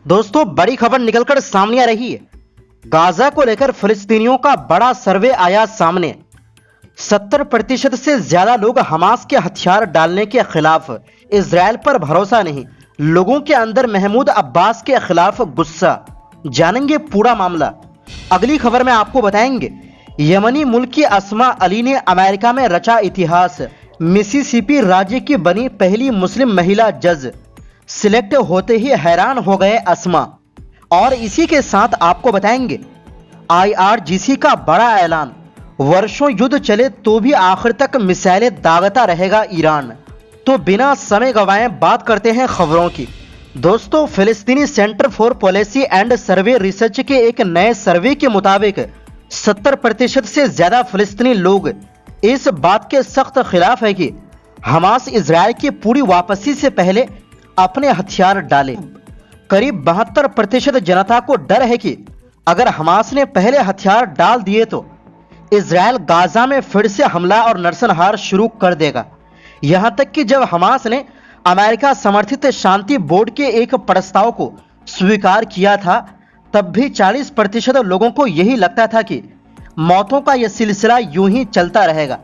दोस्तों, बड़ी खबर निकलकर सामने आ रही है। गाजा को लेकर फिलिस्तीनियों का बड़ा सर्वे आया सामने। 70% से ज्यादा लोग हमास के हथियार डालने के खिलाफ, इजराइल पर भरोसा नहीं। लोगों के अंदर महमूद अब्बास के खिलाफ गुस्सा। जानेंगे पूरा मामला। अगली खबर में आपको बताएंगे, यमनी मुल्क की अस्मा अली ने अमेरिका में रचा इतिहास। मिसिसिपी राज्य की बनी पहली मुस्लिम महिला जज। सिलेक्ट होते ही हैरान हो गए अस्मा। और इसी के साथ आपको बताएंगे, IRGC का बड़ा ऐलान। वर्षों युद्ध चले तो भी आखिर तक मिसाइलें दागता रहेगा ईरान। तो बिना समय गंवाए बात करते हैं खबरों की। दोस्तों, फिलिस्तीनी centre for policy and survey research के एक नए सर्वे के मुताबिक 70% से ज्यादा फिलिस्तीनी लोग इस बात के सख्त खिलाफ है कि हमास इजराइल की पूरी वापसी से पहले अपने हथियार डाले। करीब 72% जनता को डर है कि अगर हमास ने पहले हथियार डाल दिए तो इजराइल गाजा में फिर से हमला और नरसंहार शुरू कर देगा। यहां तक कि जब हमास ने अमेरिका समर्थित शांति बोर्ड के एक प्रस्ताव को स्वीकार किया था, तब भी 40% लोगों को यही लगता था कि मौतों का यह सिलसिला यूं ही चलता रहेगा।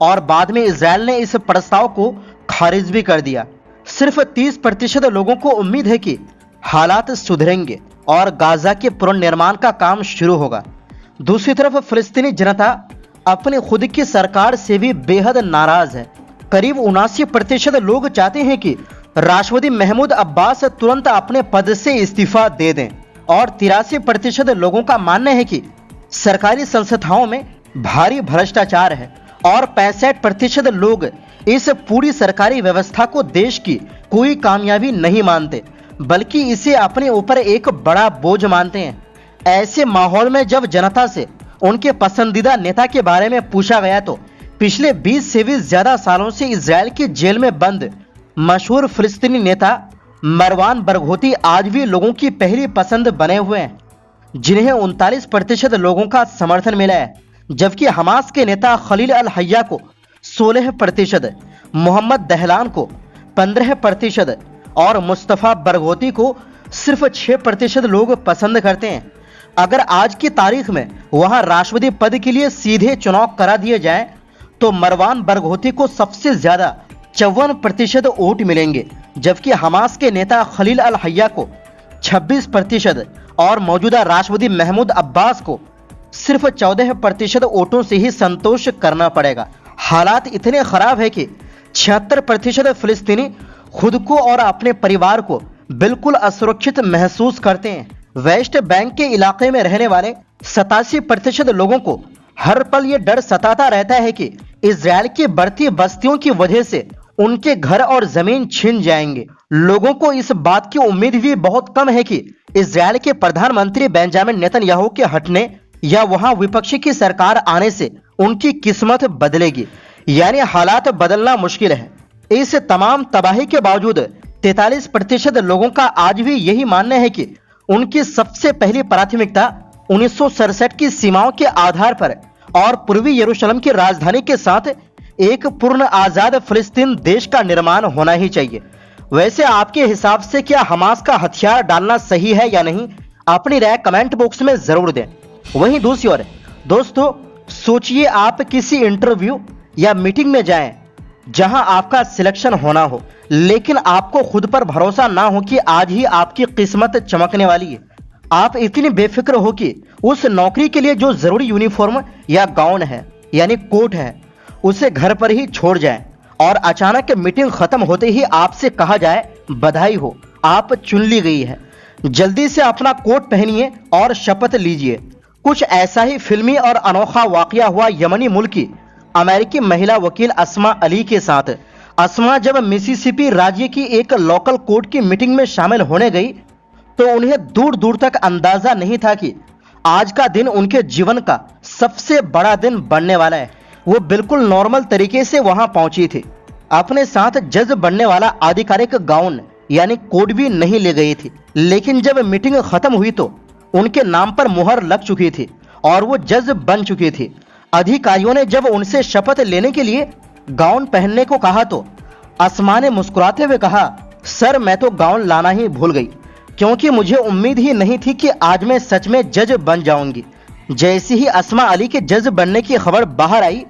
और बाद में इजराइल ने इस प्रस्ताव को खारिज भी कर दिया। सिर्फ 30% लोगों को उम्मीद है कि हालात सुधरेंगे और गाजा के पुनर्निर्माण का काम शुरू होगा। दूसरी तरफ फिलिस्तीनी जनता अपनी खुद की सरकार से भी बेहद नाराज है। करीब 79% लोग चाहते हैं कि राष्ट्रपति महमूद अब्बास तुरंत अपने पद से इस्तीफा दे दें और 83% लोगों का मानना है कि सरकारी संस्थाओं में भारी भ्रष्टाचार है और 65% लोग इस पूरी सरकारी व्यवस्था को देश की कोई कामयाबी नहीं मानते, बल्कि इसे अपने ऊपर एक बड़ा बोझ मानते हैं। ऐसे माहौल में जब जनता से उनके पसंदीदा नेता के बारे में पूछा गया तो पिछले 20 से भी ज्यादा सालों से इजराइल की जेल में बंद मशहूर फिलिस्तीनी नेता मरवान बरघोती आज भी लोगों की पहली पसंद बने हुए हैं, जिन्हें 39% लोगों का समर्थन मिला है। जबकि हमास के नेता खलील अल हय्या को 16%, मोहम्मद दहलान को 15% और मुस्तफ़ा बरघोती को सिर्फ 6% लोग पसंद करते हैं। अगर आज की तारीख में वहां राष्ट्रपति पद के लिए सीधे चुनाव करा दिए जाए तो मरवान बरघोती को सबसे ज्यादा 54% वोट मिलेंगे, जबकि हमास के नेता खलील अल हय्या को 26% और मौजूदा राष्ट्रपति महमूद अब्बास को सिर्फ 14% वोटों से ही संतोष करना पड़ेगा। हालात इतने खराब है कि 76% फिलिस्तीनी खुद को और अपने परिवार को बिल्कुल असुरक्षित महसूस करते हैं। वेस्ट बैंक के इलाके में रहने वाले 87% लोगों को हर पल ये डर सताता रहता है कि इजराइल की बढ़ती बस्तियों की वजह से उनके घर और जमीन छिन जाएंगे। लोगों को इस बात की उम्मीद भी बहुत कम है कि इजराइल के प्रधानमंत्री बेंजामिन नेतन्याहू के हटने या वहां विपक्षी की सरकार आने से उनकी किस्मत बदलेगी। यानी हालात बदलना मुश्किल है। इस तमाम तबाही के बावजूद 43% लोगों का आज भी यही मानना है कि उनकी सबसे पहली प्राथमिकता 1967 की सीमाओं के आधार पर और पूर्वी यरूशलेम की राजधानी के साथ एक पूर्ण आजाद फिलिस्तीन देश का निर्माण होना ही चाहिए। वैसे आपके हिसाब से क्या हमास का हथियार डालना सही है या नहीं? अपनी राय कमेंट बॉक्स में जरूर दें। वहीं दूसरी ओर दोस्तों, सोचिए आप किसी इंटरव्यू या मीटिंग में जाएं जहां आपका सिलेक्शन होना हो, लेकिन आपको खुद पर भरोसा ना हो कि आज ही आपकी किस्मत चमकने वाली है। आप इतनी बेफिक्र हो कि उस नौकरी के लिए जो जरूरी यूनिफॉर्म या गाउन है यानी कोट है उसे घर पर ही छोड़ जाएं और अचानक मीटिंग खत्म होते ही आपसे कहा जाए बधाई हो, आप चुन ली गई है, जल्दी से अपना कोट पहनिए और शपथ लीजिए। कुछ ऐसा ही फिल्मी और अनोखा वाकया हुआ यमनी मुल्क की अमेरिकी महिला वकील अस्मा अली के साथ। अस्मा जब मिसिसिपी राज्य की एक लोकल कोर्ट की मीटिंग में शामिल होने गई तो उन्हें दूर दूर तक अंदाजा नहीं था कि आज का दिन उनके जीवन का सबसे बड़ा दिन बनने वाला है। वो बिल्कुल नॉर्मल तरीके से वहां पहुंची थी। अपने साथ जज बनने वाला आधिकारिक गाउन यानी कोट भी नहीं ले गई थी, लेकिन जब मीटिंग खत्म हुई तो उनके नाम पर मुहर लग चुकी थी और वो जज बन चुकी थी। अधिकारियों ने जब उनसे शपथ लेने के लिए गाउन पहनने को कहा तो अस्मा ने मुस्कुराते हुए कहा, सर मैं तो गाउन लाना ही भूल गई। क्योंकि मुझे उम्मीद ही नहीं थी कि आज मैं सच में जज बन जाऊंगी। जैसे ही अस्मा अली के जज बनने की खबर बाहर आई,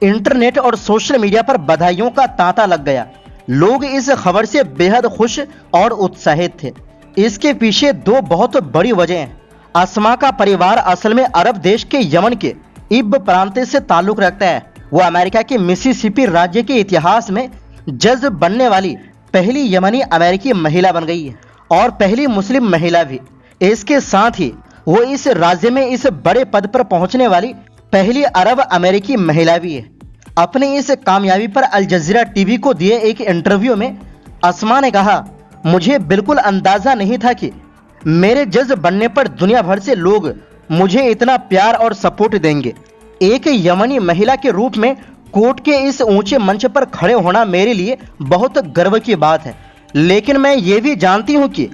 इंटरनेट और सोशल मीडिया पर बधाइयों का तांता लग गया। लोग इस खबर से बेहद खुश और उत्साहित थे। इसके पीछे दो बहुत बड़ी वजह हैं। अस्मा का परिवार असल में अरब देश के यमन के इब प्रांत से ताल्लुक रखता है। वो अमेरिका के मिसिसिपी राज्य के इतिहास में जज बनने वाली पहली यमनी अमेरिकी महिला बन गई है और पहली मुस्लिम महिला भी। इसके साथ ही वो इस राज्य में इस बड़े पद पर पहुंचने वाली पहली अरब अमेरिकी महिला भी है। अपनी इस कामयाबी पर अल जजीरा टीवी को दिए एक इंटरव्यू में अस्मा ने कहा, मुझे बिल्कुल अंदाजा नहीं था कि मेरे जज बनने पर दुनिया भर से लोग मुझे इतना प्यार और सपोर्ट देंगे। एक यमनी महिला के रूप में कोर्ट के इस ऊंचे मंच पर खड़े होना मेरे लिए बहुत गर्व की बात है, लेकिन मैं ये भी जानती हूँ कि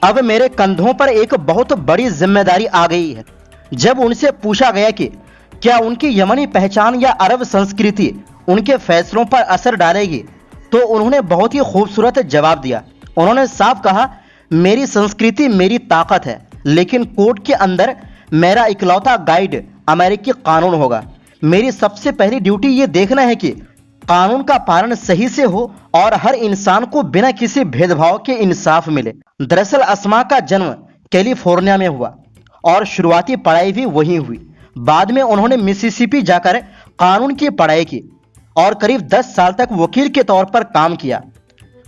अब मेरे कंधों पर एक बहुत बड़ी जिम्मेदारी आ गई है। जब उनसे पूछा गया कि क्या उनकी यमनी पहचान या अरब संस्कृति उनके फैसलों पर असर डालेगी, तो उन्होंने बहुत ही खूबसूरत जवाब दिया। उन्होंने साफ कहा, मेरी संस्कृति मेरी ताकत है, लेकिन कोर्ट के अंदर मेरा इकलौता गाइड अमेरिकी कानून होगा। मेरी सबसे पहली ड्यूटी ये देखना है कि कानून का पालन सही से हो और हर इंसान को बिना किसी भेदभाव के इंसाफ मिले। दरअसल अस्मा का जन्म कैलिफोर्निया में हुआ और शुरुआती पढ़ाई भी वहीं हुई। बाद में उन्होंने मिसिसिपी जाकर कानून की पढ़ाई की और करीब 10 साल तक वकील के तौर पर काम किया।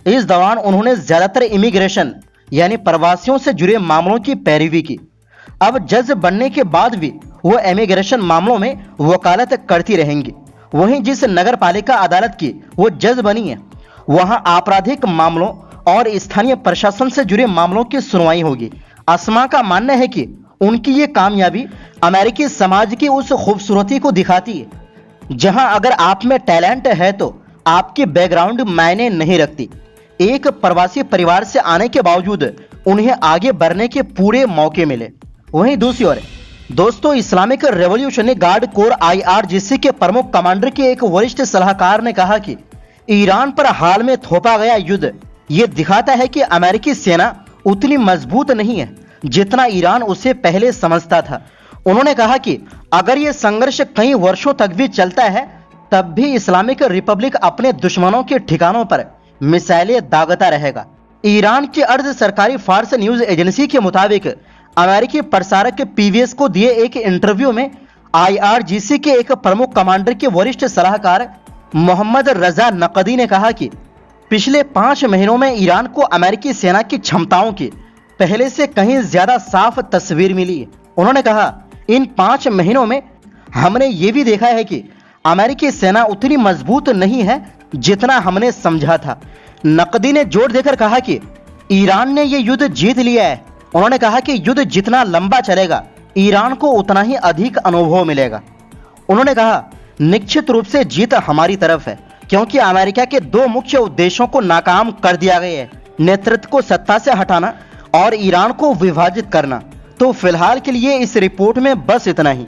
इस दौरान उन्होंने ज्यादातर इमिग्रेशन यानी प्रवासियों से जुड़े मामलों की पैरवी की। अब जज बनने के बाद भी वो इमिग्रेशन मामलों में वकालत करती रहेंगी। वहीं जिस नगर पालिका अदालत की वो जज बनी है, वहां आपराधिक मामलों और स्थानीय प्रशासन से जुड़े मामलों की सुनवाई होगी। अस्मा का मानना है कि उनकी ये कामयाबी अमेरिकी समाज की उस खूबसूरती को दिखाती है जहां अगर आप में टैलेंट है तो आपकी बैकग्राउंड मायने नहीं रखती। एक प्रवासी परिवार से आने के बावजूद उन्हें आगे बढ़ने के पूरे मौके मिले। वहीं दूसरी ओर दोस्तों, Islamic revolutionary guard core IRGC के प्रमुख कमांडर के एक वरिष्ठ सलाहकार ने कहा कि ईरान पर हाल में थोपा गया युद्ध ये दिखाता है कि अमेरिकी सेना उतनी मजबूत नहीं है जितना ईरान उसे पहले समझता था। उन्होंने कहा कि अगर ये संघर्ष कई वर्षों तक भी चलता है, तब भी इस्लामिक रिपब्लिक अपने दुश्मनों के ठिकानों पर मिसाइलें दागता रहेगा। ईरान की अर्ध सरकारी फार्स न्यूज एजेंसी के मुताबिक अमेरिकी प्रसारक PBS को दिए एक इंटरव्यू में IRGC के एक प्रमुख कमांडर के वरिष्ठ सलाहकार मोहम्मद रजा नकदी ने कहा कि पिछले 5 महीनों में ईरान को अमेरिकी सेना की क्षमताओं की पहले से कहीं ज्यादा साफ तस्वीर मिली है। उन्होंने कहा, इन 5 महीनों में हमने ये भी देखा है कि अमेरिकी सेना उतनी मजबूत नहीं है जितना हमने समझा था। नकदी ने जोर देकर कहा कि ईरान ने यह युद्ध जीत लिया है। उन्होंने कहा कि युद्ध जितना लंबा चलेगा, ईरान को उतना ही अधिक अनुभव मिलेगा। उन्होंने कहा, निश्चित रूप से जीत हमारी तरफ है, क्योंकि अमेरिका के 2 मुख्य उद्देश्यों को नाकाम कर दिया गया है, नेतृत्व को सत्ता से हटाना और ईरान को विभाजित करना। तो फिलहाल के लिए इस रिपोर्ट में बस इतना ही।